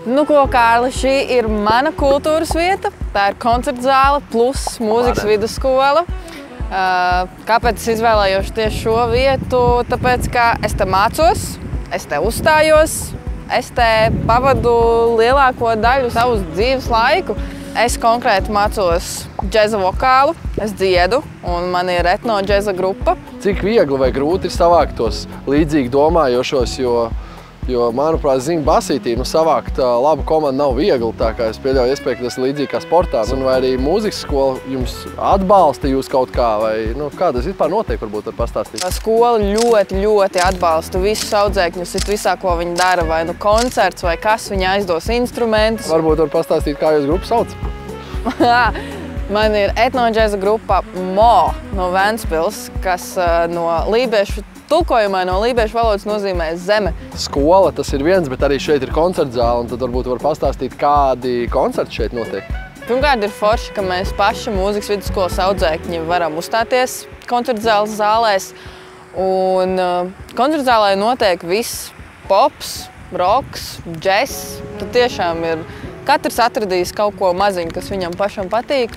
Nu, ko, Kārli, šī ir mana kultūras vieta. Tā ir koncerta zāle plus mūzikas vidusskola. Kāpēc es izvēlējos tieši šo vietu? Tāpēc, ka es te mācos, es te uzstājos, es te pavadu lielāko daļu savus dzīves laiku. Es konkrēti mācos džeza vokālu, es dziedu, un man ir etno džeza grupa. Cik viegli vai grūti ir savākt tos līdzīgi domājošos, jo manuprāt, basītī savākt labu komandu nav viegli, tā kā es pieļauju iespēju, ka tas ir līdzīgi kā sportā. Un vai arī mūzikas skola jums atbalsta jūs kaut kā, vai kā tas vispār notiek, varbūt var pastāstīt? Skola ļoti atbalsta visus audzēkņus, visā, ko viņi dara, vai koncerts, vai kas, viņi aizdos instrumentus. Varbūt var pastāstīt, kā jūs grupu sauc? Man ir etno džeza grupa Mo no Ventspils, kas no lībiešu tulkojumā no lībiešu valodas nozīmē zeme. Skola tas ir viens, bet arī šeit ir koncerta zāle, un tad varbūt var pastāstīt, kādi koncerti šeit notiek. Pirmkārt ir forši, ka mēs paši mūzikas vidusskolas audzēkņi varam uzstāties koncerta zāles zālēs. Un koncerta zālē notiek viss pops, roks, džess. Tad tiešām ir katrs atradīs kaut ko maziņu, kas viņam pašam patīk.